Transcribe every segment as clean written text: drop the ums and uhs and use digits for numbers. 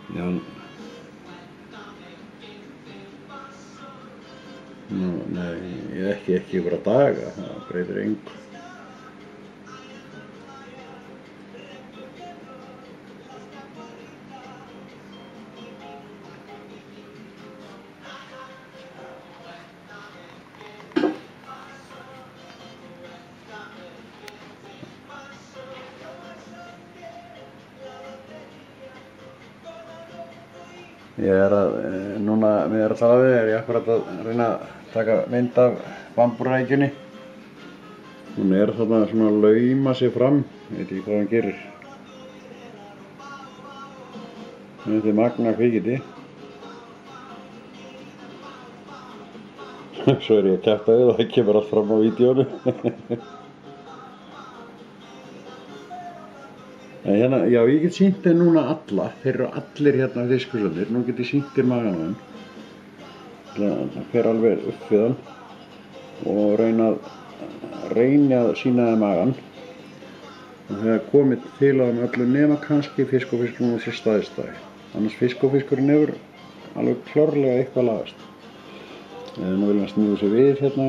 Já, nei, ekki bara daga, það breytir engu. Núna við að tala við ég akkurat að reyna að taka mynd af bambúrækjunni. Hún þarna svona að lauma sig fram, ég veit ekki hvað hún gerir. Þetta magna kvikindi. Svo ég að kjafta við og það kemur allt fram á vídeónu. En já, ég get sýnt þér núna alla, þeir eru allir hérna fiskusöldir, nú get ég sýnt þér magan á þeim. Það fer alveg upp við hann og reyni að sýna þér magan. Og það er komið til á þeim öllu nema kannski fisk og fiskurinn á sér staðistæði. Annars fisk og fiskurinn hefur alveg klárlega eitthvað lagast. Nú viljum við snúa sér við hérna,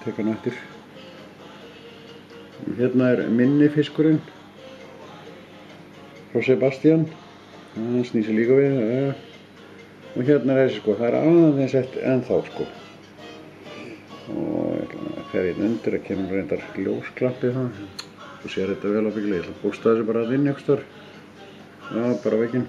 teka hann eftir. Hérna er minni fiskurinn. Frá Sebastian, hann snýr sér líka við, og hérna þessi sko, það aðeins eftir ennþá sko. Og ég ætla að fer hérna undir, það kemur reyndar ljósklappið það, þú sér þetta vel ábyggilega, ég ætla að bústa þessu bara að inn einhvers staðar, já, bara á vegginn.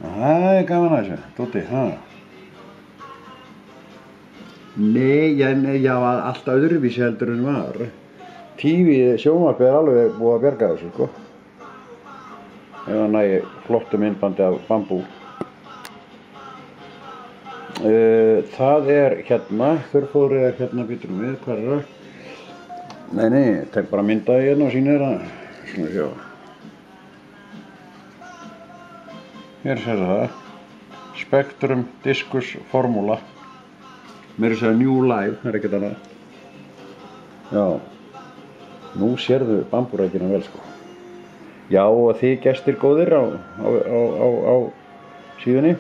Það er gaman að þessu, Dóti, Nei, já, allt öðruvísi heldur en var. Sjónvarpið alveg búið að bjarga þessu, sko. Ef það nægi flottu myndbandi af bambú. Það hérna, þurrfóðrið hérna býtur við, hvað það? Nei, tek bara myndaði hérna og sýnir það. Svona sjá. Hér sér það. Spektrum Diskus Formula. Mér segja New Life, það ekkert annað. Já, nú sérðu bambúrækjuna vel sko. Já, og þið gestir góðir á síðunni.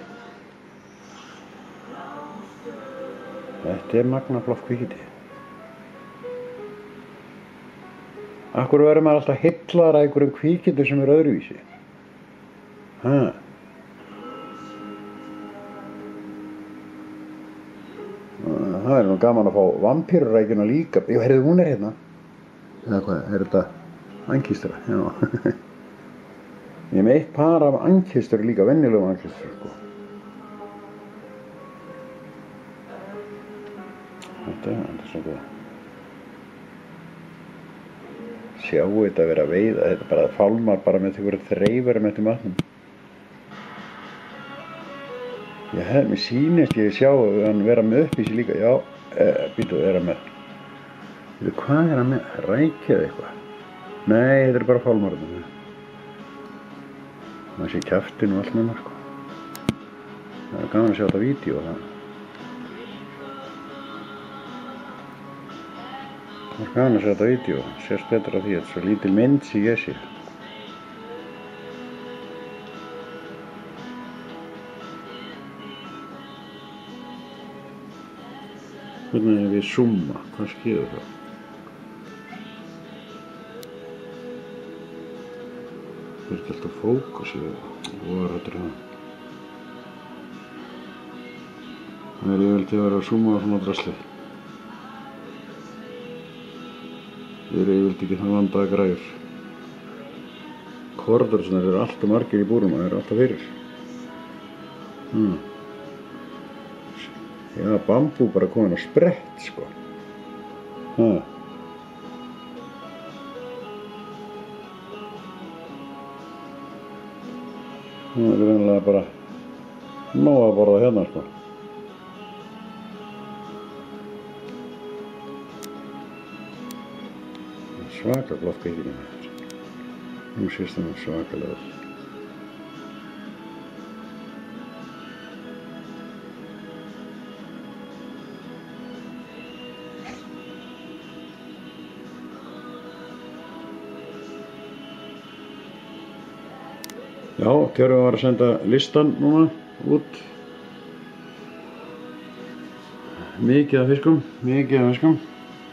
Þetta magna flott kvikindi. Af hverju verður maður alltaf heillaður af einhverjum kvikindum sem öðruvísi? Það nú gaman að fá vampírurækjuna líka. Jú, heyrðu, hún hérna. Eða hvað, þetta ankistra? Já. Ég með eitt par af ankistru líka, venjulegum ankistru, sko. Þetta er svo góð. Sjáu þetta vera að veiða, þetta bara fálmar bara með einhverju þreifurum eftir matnum. Mér sýnist ég sjá hann vera með upp í sig líka, já, býtu, hann með. Býtu, hvað hann með? Rækja eða eitthvað? Nei, þetta er bara fálmarinn. Það sé kjaftinn og allt með maður, sko. Það er gaman að sjá þetta vídeo, það. Það er gaman að sjá þetta vídeo, sérst betur af því, þetta er svo lítil mynd sem ég sé. Hvernig við zooma, hvað skeður það? Það er ekki alltaf fókus í það. Það yfirleitt að vera að zooma á svona drasli. Það yfirleitt ekki það vandaða græjur. Korðursnar eru alltaf margir í búrum, það eru alltaf fyrir. Já, bambú bara komin á sprett, sko. Það er venjulega bara nóg að borða hérna, sko. Svaka flott kvikindi með þetta. Nú sést það svakalega vel. Já, Tjörfi var að senda listan núna út. Mikið af fiskum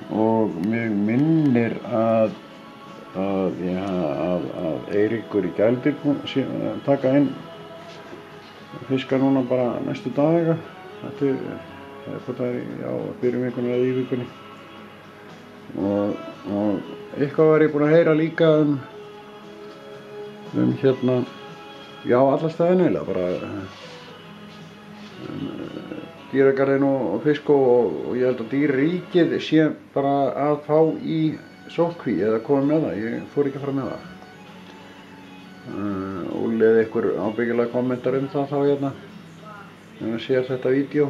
og mig minnir að Eiríkur í Gældir taka inn fiska núna bara næstu daga. Þetta er hvort það fyrir vikunni eða í vikunni. Og eitthvað var ég búinn að heyra líka hérna, já, alla staðina eiginlega, bara dýragarðinn og fisk og ég held að dýraríkið sé bara að fá í sóttkví eða koma með það, ég fór ekki að fara með það. Úlli eða ykkur ábyggilega kommentar það þá hérna, ef maður sér þetta vídeo.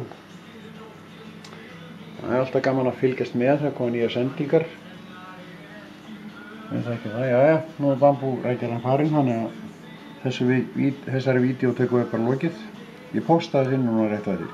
Það er alltaf gaman að fylgjast með, það koma nýjar sendingar. Ég veit ekki það, jæja, nú er bambúrækjarinn farinn, þannig að þessari vídeo tekur við bara lokið. Ég postaði þinn núna rétt að því.